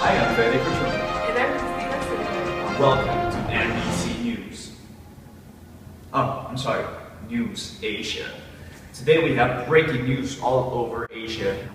Hi, I'm Freddy Patrol. And I'm Christina Silva. Welcome to NBC News. I'm sorry, News Asia. Today we have breaking news all over Asia.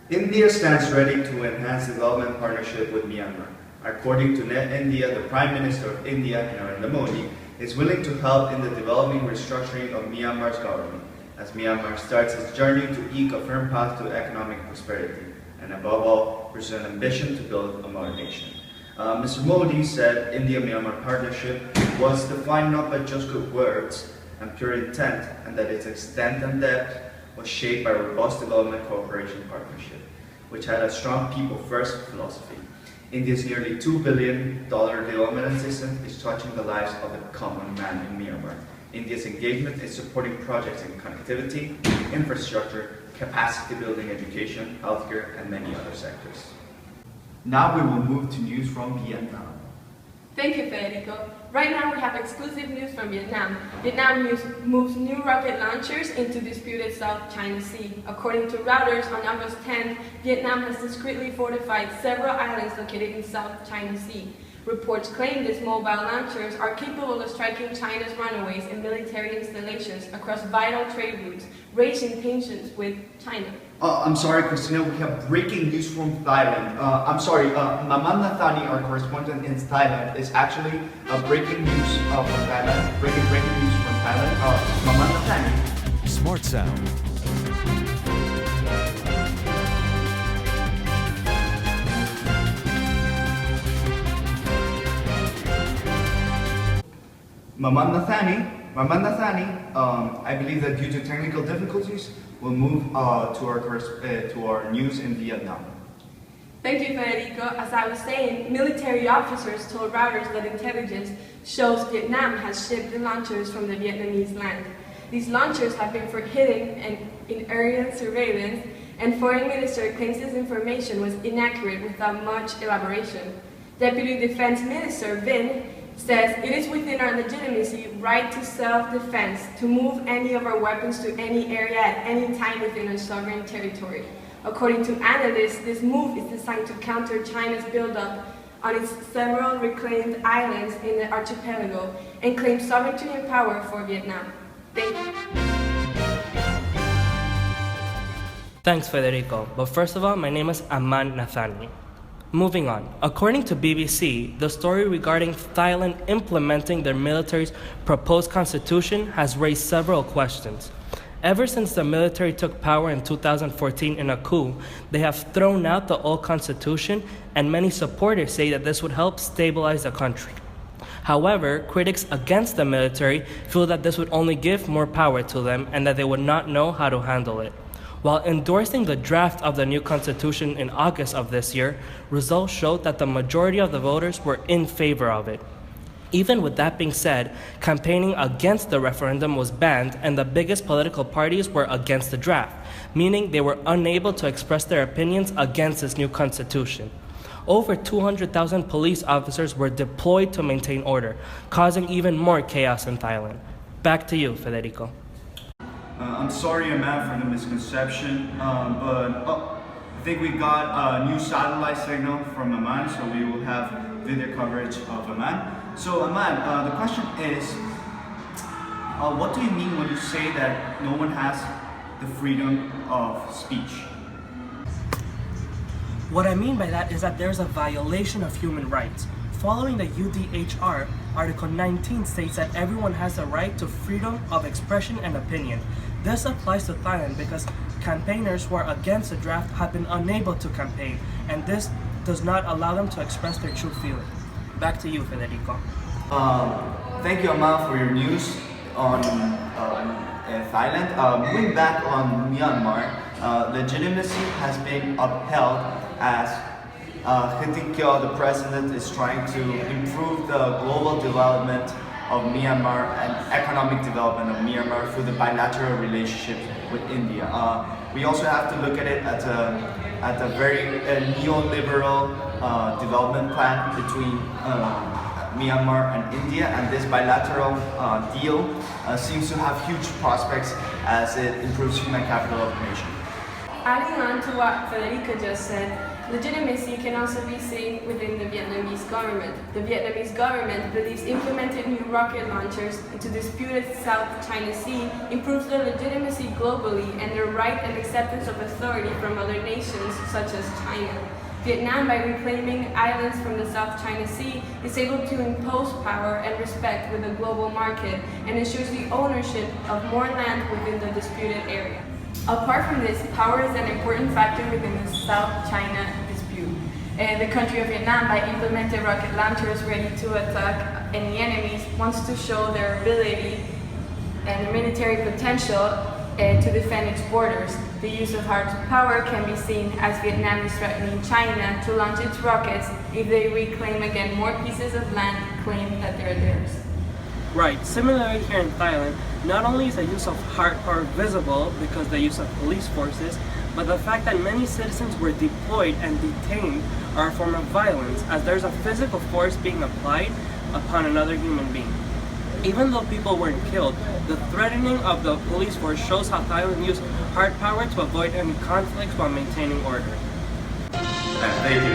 India stands ready to enhance development partnership with Myanmar. According to Net India, the Prime Minister of India, Narendra Modi, is willing to help in the developing restructuring of Myanmar's government, as Myanmar starts its journey to eke a firm path to economic prosperity, and above all, pursue an ambition to build a modern nation. Mr. Modi said India-Myanmar partnership was defined not by just good words and pure intent, and that its extent and depth was shaped by a robust development cooperation partnership, which had a strong people-first philosophy. India's nearly $2 billion development assistance is touching the lives of the common man in Myanmar. India's engagement is supporting projects in connectivity, infrastructure, capacity building, education, healthcare, and many other sectors. Now we will move to news from Vietnam. Thank you, Federico. Right now we have exclusive news from Vietnam. Vietnam moves new rocket launchers into disputed South China Sea. According to Reuters, on August 10th, Vietnam has discreetly fortified several islands located in South China Sea. Reports claim these mobile launchers are capable of striking China's runways and military installations across vital trade routes, raising tensions with China. I'm sorry, Christina, we have breaking news from Thailand. Maman Nathani, our correspondent in Thailand, is actually breaking news from Thailand. Breaking news from Thailand. Maman Nathani. Smart Sound. Maman Nathani, I believe that due to technical difficulties, we'll move to our news in Vietnam. Thank you, Federico. As I was saying, military officers told Reuters that intelligence shows Vietnam has shipped the launchers from the Vietnamese land. These launchers have been for hitting and in aerial surveillance, and Foreign Minister claims this information was inaccurate without much elaboration. Deputy Defense Minister Vin says it is within our legitimacy right to self-defense to move any of our weapons to any area at any time within our sovereign territory. According to analysts, this move is designed to counter China's buildup on its several reclaimed islands in the archipelago and claim sovereignty and power for Vietnam. Thank you. Thanks, Federico. But first of all, my name is Aman Nathani. Moving on. According to BBC, the story regarding Thailand implementing their military's proposed constitution has raised several questions. Ever since the military took power in 2014 in a coup, they have thrown out the old constitution, and many supporters say that this would help stabilize the country. However, critics against the military feel that this would only give more power to them and that they would not know how to handle it. While endorsing the draft of the new constitution in August of this year, results showed that the majority of the voters were in favor of it. Even with that being said, campaigning against the referendum was banned and the biggest political parties were against the draft, meaning they were unable to express their opinions against this new constitution. Over 200,000 police officers were deployed to maintain order, causing even more chaos in Thailand. Back to you, Federico. I'm sorry, Aman, for the misconception, I think we got a new satellite signal from Aman, so we will have video coverage of Aman. So Aman, the question is, what do you mean when you say that no one has the freedom of speech? What I mean by that is that there's a violation of human rights. Following the UDHR, Article 19 states that everyone has the right to freedom of expression and opinion. This applies to Thailand because campaigners who are against the draft have been unable to campaign, and this does not allow them to express their true feeling. Back to you, Federico. Thank you, Amal, for your news on Thailand. Moving back on Myanmar, legitimacy has been upheld as Khetikyo, the president, is trying to improve the global development of Myanmar and economic development of Myanmar through the bilateral relationship with India. We also have to look at it at a very neoliberal development plan between Myanmar and India, and this bilateral deal seems to have huge prospects as it improves human capital of the nation. Adding on to what Federico just said, Legitimacy can also be seen within the Vietnamese government. The Vietnamese government believes implementing new rocket launchers into disputed South China Sea improves their legitimacy globally and their right and acceptance of authority from other nations such as China. Vietnam, by reclaiming islands from the South China Sea, is able to impose power and respect with the global market and ensures the ownership of more land within the disputed area. Apart from this, power is an important factor within the South China dispute. The country of Vietnam, by implementing rocket launchers ready to attack any enemies, wants to show their ability and their military potential to defend its borders. The use of hard power can be seen as Vietnam is threatening China to launch its rockets if they reclaim again more pieces of land claimed that they're theirs. Right, similarly here in Thailand, not only is the use of hard power visible because the use of police forces, but the fact that many citizens were deployed and detained are a form of violence, as there's a physical force being applied upon another human being. Even though people weren't killed, the threatening of the police force shows how Thailand used hard power to avoid any conflicts while maintaining order. Thank you.